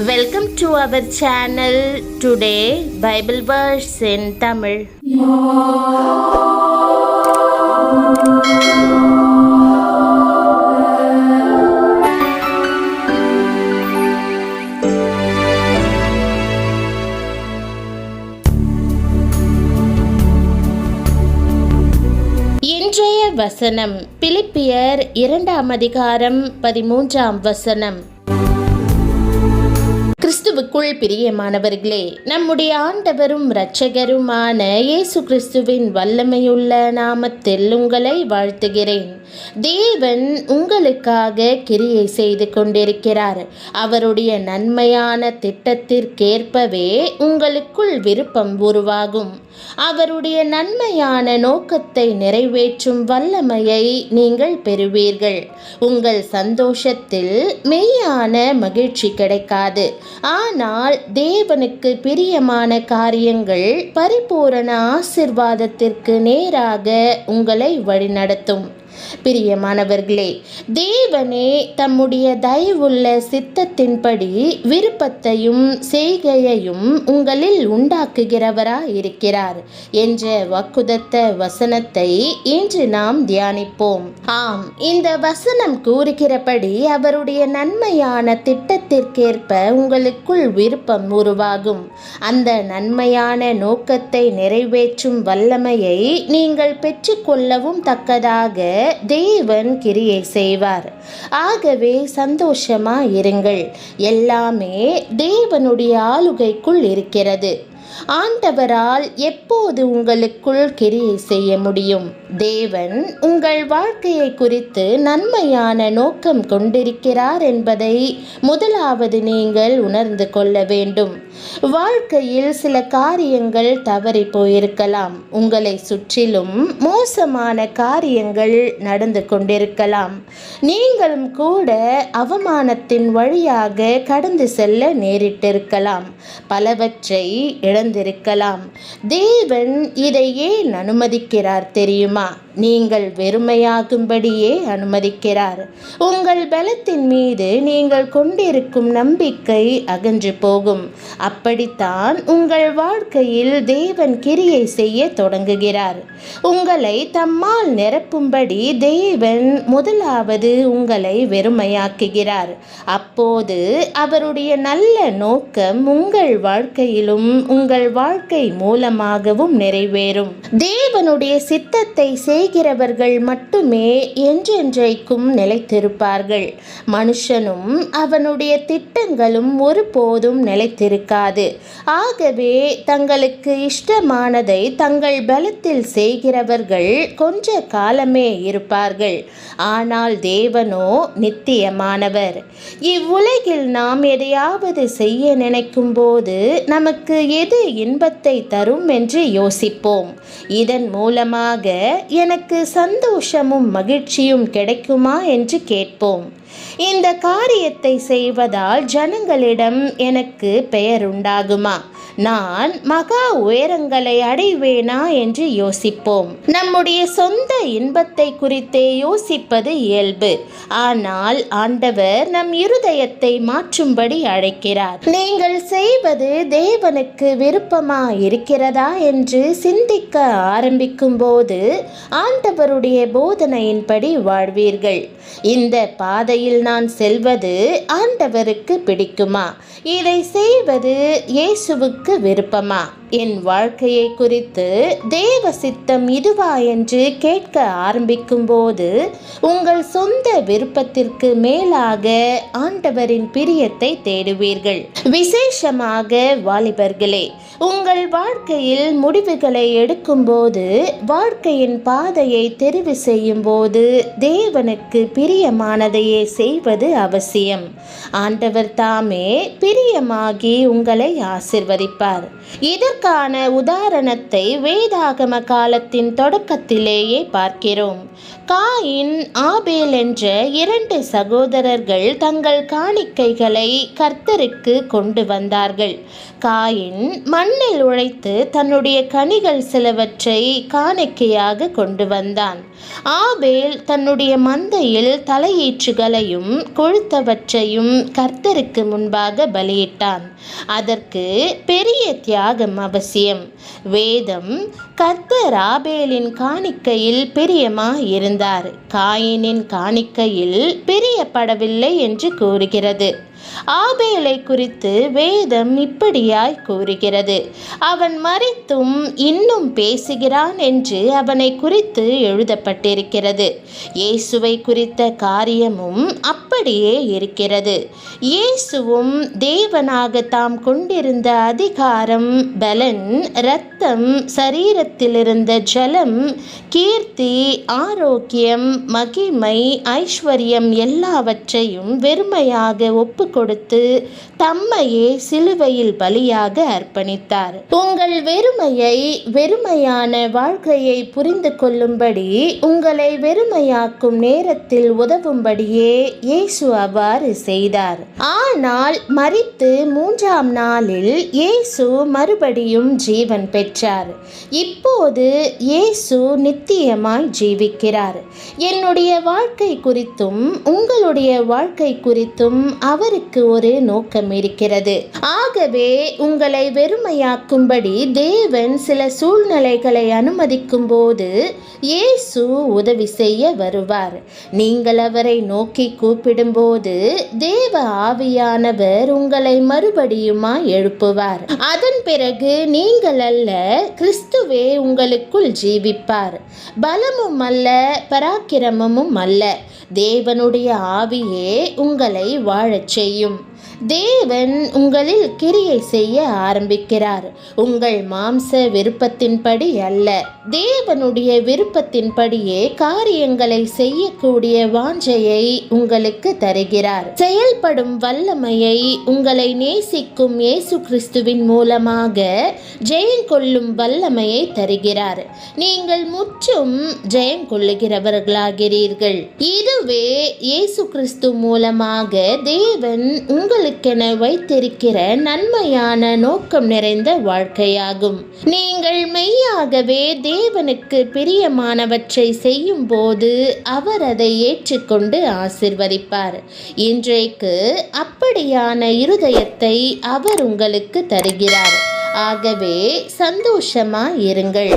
Welcome to our channel. Today Bible verse in Tamil. இன்றைய வசனம் பிலிப்பியர் 2 அதிகாரம் 13 வசனம். கிறிஸ்துவுக்குள் பிரியமானவர்களே, நம்முடைய ஆண்டவரும் இரட்சகருமான இயேசு கிறிஸ்துவின் வல்லமையுள்ள நாமத்தில் உங்களை வாழ்த்துகிறேன். தேவன் உங்களுக்காக கிரியை செய்து கொண்டிருக்கிறார். அவருடைய நன்மையான திட்டத்திற்கேற்பவே உங்களுக்குள் விருப்பம் உருவாகும். அவருடைய நன்மையான நோக்கத்தை நிறைவேற்றும் வல்லமையை நீங்கள் பெறுவீர்கள். உங்கள் சந்தோஷத்தில் மெய்யான மகிழ்ச்சி கிடைக்காது. ஆனால் தேவனுக்கு பிரியமான காரியங்கள் பரிபூரண ஆசீர்வாதத்திற்கு நேராக உங்களை வழிநடத்தும். பிரியமானவர்களே, தேவனே தம்முடைய தயவுள்ள சித்தத்தின்படி விருப்பத்தையும் செய்கையையும் உங்களில் உண்டாக்குகிறவராய் இருக்கிறார் என்ற வாக்குதத்த வசனத்தை இன்று நாம் தியானிப்போம். ஆம், இந்த வசனம் கூறுகிறபடி அவருடைய நன்மையான திட்டத்திற்கேற்ப உங்களுக்குள் விருப்பம் உருவாகும். அந்த நன்மையான நோக்கத்தை நிறைவேற்றும் வல்லமையை நீங்கள் பெற்றுக்கொள்ளவும் தக்கதாக தேவன் கிரியை செய்வார். ஆகவே சந்தோஷமாயிருங்கள். எல்லாமே தேவனுடைய ஆளுகைக்குள் இருக்கிறது. ஆண்டவரால் எப்போது உங்களுக்குள் கிரியை செய்ய முடியும்? தேவன் உங்கள் வாழ்க்கையை குறித்து நன்மையான நோக்கம் கொண்டிருக்கிறார் என்பதை முதலாவது நீங்கள் உணர்ந்து கொள்ள வேண்டும். வாழ்க்கையில் சில காரியங்கள் தவறி போயிருக்கலாம். உங்களை சுற்றிலும் மோசமான காரியங்கள் நடந்து கொண்டிருக்கலாம். நீங்களும் கூட அவமானத்தின் வழியாக கடந்து செல்ல நேரிட்டிருக்கலாம். பலவற்றை இழந்திருக்கலாம். தேவன் இதை ஏன் அனுமதிக்கிறார் தெரியுமா? நீங்கள் வெறுமையாகும்படியே அனுமதிக்கிறார். உங்கள் பலத்தின் மீது நீங்கள் கொண்டிருக்கும் நம்பிக்கை அகன்று போகும். அப்படித்தான் உங்கள் வாழ்க்கையில் தேவன் கிரியை செய்ய தொடங்குகிறார். உங்களை தம்மால் நிரப்பும்படி தேவன் முதலாவது உங்களை வெறுமையாக்குகிறார். அப்போது அவருடைய நல்ல நோக்கம் உங்கள் வாழ்க்கையிலும் உங்கள் வாழ்க்கை மூலமாகவும் நிறைவேறும். தேவனுடைய சித்தத்தை செய்கிறவர்கள் மட்டுமே என்றென்றைக்கும் நிலைத்திருப்பார்கள். மனுஷனும் அவனுடைய திட்டங்களும் ஒருபோதும் நிலைத்திருக்காது. ஆகவே தங்களுக்கு இஷ்டமானதை தங்கள் பலத்தில் செய்கிறவர்கள் கொஞ்ச காலமே இருப்பார்கள். ஆனால் தேவனோ நித்தியமானவர். இவ்வுலகில் நாம் எதையாவது செய்ய நினைக்கும் போது நமக்கு எது இன்பத்தை தரும் என்று யோசிப்போம். இதன் மூலமாக எனக்கு சந்தோஷமும் மகிழ்ச்சியும் கிடைக்குமா என்று கேட்போம். இந்த காரியத்தை செய்வதால் ஜனங்களிடம் எனக்கு பெயர் உண்டாகுமா? நான் மகா உயரங்களை அடைவேனா என்று யோசிப்போம். நம்முடைய சொந்த இன்பத்தை குறித்தே யோசிப்பது இயல்பு. ஆனால் ஆண்டவர் நம் இருதயத்தை மாற்றும்படி அழைக்கிறார். நீங்கள் செய்வது தேவனுக்கு விருப்பமா இருக்கிறதா என்று சிந்திக்க ஆரம்பிக்கும் போது ஆண்டவருடைய போதனையின்படி வாழ்வீர்கள். இந்த பாதையில் நான் செல்வது ஆண்டவருக்கு பிடிக்குமா? இதை செய்வது இயேசுவுக்கு விருப்பமா? என் வாழ்க்கையை குறித்து தேவ சித்தம் இதுவா என்று கேட்க ஆரம்பிக்கும் போது உங்கள் சொந்த விருப்பத்திற்கு மேலாக ஆண்டவரின் பிரியத்தை தேடுவீர்கள். விசேஷமாக வாலிபர்களே, உங்கள் வாழ்க்கையில் முடிவுகளை எடுக்கும்போது, வாழ்க்கையின் பாதையை தெரிவு செய்யும் போது தேவனுக்கு பிரியமானதையே செய்வது அவசியம். ஆண்டவர் தாமே பிரியமாகி உங்களை ஆசிர்வதிப்பார். இதற்கு இதற்கான உதாரணத்தை வேதாகம காலத்தின் தொடக்கத்திலேயே பார்க்கிறோம். காயின், ஆபேல் என்ற 2 சகோதரர்கள் தங்கள் காணிக்கைகளை கர்த்தருக்கு கொண்டு வந்தார்கள். காயின் மண்ணில் உழைத்து தன்னுடைய கனிகள் சிலவற்றை காணிக்கையாக கொண்டு வந்தான். ஆபேல் தன்னுடைய மந்தையில் தலையீற்றுகளையும் கொழுத்தவற்றையும் கர்த்தருக்கு முன்பாக பலியிட்டான். அதற்கு பெரிய தியாகம் அவசியம். வேதம் கர்த்தர் ஆபேலின் காணிக்கையில் பிரியமாய் இருந்தார், காயினின் காணிக்கையில் பிரியப்படவில்லை என்று கூறுகிறது. ஆபேலை குறித்து வேதம் இப்படியாய் கூறுகிறது: அவன் மரித்தும் இன்னும் பேசுகிறான் என்று அவனை குறித்து எழுதப்பட்டிருக்கிறது. இயேசுவை குறித்த காரியமும் அப்படியே இருக்கிறது. இயேசுவும் தேவனாக தாம் கொண்டிருந்த அதிகாரம், பலன், இரத்தம், சரீரத்திலிருந்த ஜலம், கீர்த்தி, ஆரோக்கியம், மகிமை, ஐஸ்வர்யம் எல்லாவற்றையும் வெறுமையாக ஒப்பு கொடுத்து தம்மையே சிலுவையில் பலியாக அர்ப்பணித்தார். உங்கள் வெறுமையான வாழ்க்கையை புரிந்து கொள்ளும்படி, உங்களை வெறுமையாக்கும் நேரத்தில் உதவும்படியே இயேசு அவ்வாறு செய்தார். ஆனால் மரித்து 3ஆம் நாளில் இயேசு மறுபடியும் ஜீவன் பெற்றார். இப்போது இயேசு நித்தியமாய் ஜீவிக்கிறார். என்னுடைய வாழ்க்கை குறித்தும் உங்களுடைய வாழ்க்கை குறித்தும் அவருக்கு ஒரு நோக்கம் இருக்கிறது. ஆகவே உங்களை வெறுமையாக்கும்படி தேவன் சில சூழ்நிலைகளை அனுமதிக்கும் போது இயேசு உதவி செய்ய வருவார். நீங்கள் அவரை நோக்கி கூப்பிடும்போது தேவ ஆவியானவர் உங்களை மறுபடியுமாய் எழுப்புவார். அதன் பிறகு நீங்கள் அல்ல, கிறிஸ்துவே உங்களுக்குள் ஜீவிப்பார். பலமும் அல்ல, பராக்கிரமமும் அல்ல, தேவனுடைய ஆவியே உங்களை வாழச் செய்யும். தேவன் உங்களில் கிரியை செய்ய ஆரம்பிக்கிறார். உங்கள் மாம்ச விருப்பத்தின்படி அல்ல, தேவனுடைய விருப்பத்தின்படியே காரியங்களை செய்யக்கூடிய வாஞ்சையை உங்களுக்கு தருகிறார். செயல்படும் வல்லமையை உங்களை நேசிக்கும் இயேசு கிறிஸ்துவின் மூலமாக ஜெயம் கொள்ளும் வல்லமையை தருகிறார். நீங்கள் முற்றும் ஜெயம் கொள்ளுகிறவர்களாகிறீர்கள். இதுவே இயேசு கிறிஸ்து மூலமாக தேவன் உங்களுக்கென வைத்திருக்கிற நன்மையான நோக்கம் நிறைந்த வாழ்க்கையாகும். நீங்கள் மெய்யாகவே தேவனுக்கு பிரியமானவற்றை செய்யும் போது அவர் அதை ஏற்றுக்கொண்டு ஆசீர்வதிப்பார். இன்றைக்கு அப்படியான இருதயத்தை அவர் உங்களுக்கு தருகிறார். ஆகவே சந்தோஷமாய் இருங்கள்.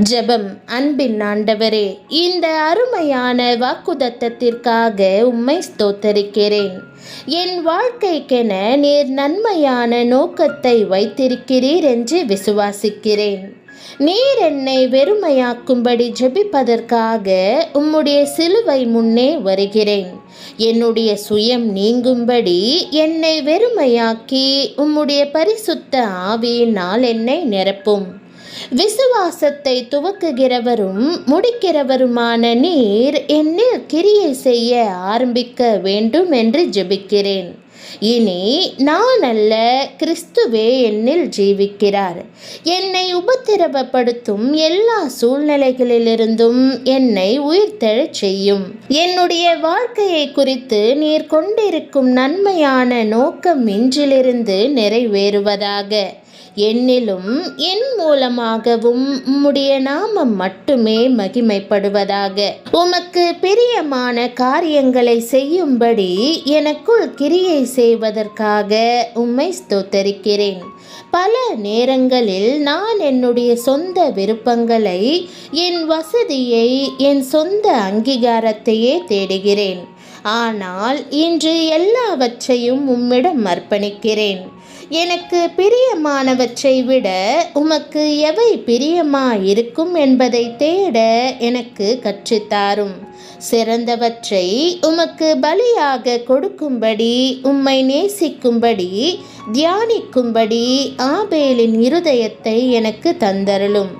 ஜெபம். அன்பின் ஆண்டவரே, இந்த அருமையான வாக்குத்தத்தத்திற்காக உம்மை ஸ்தோத்தரிக்கிறேன். என் வாழ்க்கைக்கென நீர் நன்மையான நோக்கத்தை வைத்திருக்கிறீர் என்று விசுவாசிக்கிறேன். நீர் என்னை வெறுமையாக்கும்படி ஜெபிப்பதற்காக உம்முடைய சிலுவை முன்னே வருகிறேன். என்னுடைய சுயம் நீங்கும்படி என்னை வெறுமையாக்கி உம்முடைய பரிசுத்த ஆவியினால் என்னை நிரப்பும். விசுவாசத்தை துவக்குகிறவரும் முடிக்கிறவருமான நீர் என்னில் கிரியை செய்ய ஆரம்பிக்க வேண்டும் என்று ஜெபிக்கிறேன். இனி நான் அல்ல, கிறிஸ்துவே என்னில் ஜீவிக்கிறார். என்னை உபத்திரவப்படுத்தும் எல்லா சூழ்நிலைகளிலிருந்தும் என்னை உயிர்த்தெழச் செய்யும். என்னுடைய வாழ்க்கையை குறித்து நீர் கொண்டிருக்கும் நன்மையான நோக்கம் இன்றிலிருந்து நிறைவேறுவதாக. என்னிலும் என் மூலமாகவும் உம்முடைய நாமம் மட்டுமே மகிமைப்படுவதாக. உமக்கு பிரியமான காரியங்களை செய்யும்படி எனக்குள் கிரியை செய்வதற்காக உம்மை ஸ்தோத்தரிக்கிறேன். பல நேரங்களில் நான் என்னுடைய சொந்த விருப்பங்களை, என் வசதியை, என் சொந்த அங்கீகாரத்தையே தேடுகிறேன். ஆனால் இன்று எல்லாவற்றையும் உம்மிடம் அர்ப்பணிக்கிறேன். எனக்கு பிரியமானவற்றை விட உமக்கு எவை பிரியமாயிருக்கும் என்பதை தேட எனக்கு கற்றுத்தாரும். சிறந்தவற்றை உமக்கு பலியாக கொடுக்கும்படி, உம்மை நேசிக்கும்படி, தியானிக்கும்படி ஆபேலின் இருதயத்தை எனக்கு தந்தருளும்.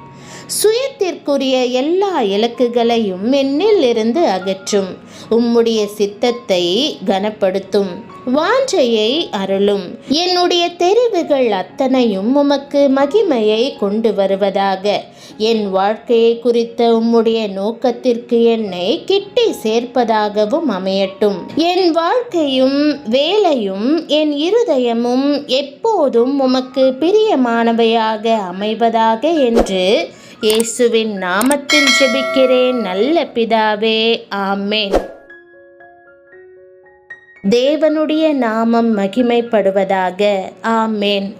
சுயத்திற்குரிய எல்லா இலக்குகளையும் என்னில் இருந்து அகற்றும். உம்முடைய சித்தத்தை கனப்படுத்தும். வாஞ்சையை அருளும். என்னுடைய தெரிவுகள் அத்தனையும் உமக்கு மகிமையை கொண்டு வருவதாக. என் வாழ்க்கையை குறித்த உம்முடைய நோக்கத்திற்கு என்னை கிட்டி சேர்ப்பதாகவும் அமையட்டும். என் வாழ்க்கையும் வேலையும் என் இருதயமும் எப்போதும் உமக்கு பிரியமானவையாக அமைவதாக என்று இயேசுவின் நாமத்தில் ஜெபிக்கிறேன் நல்ல பிதாவே, ஆமென். தேவனுடைய நாமம் மகிமைப்படுவதாக. ஆமென்.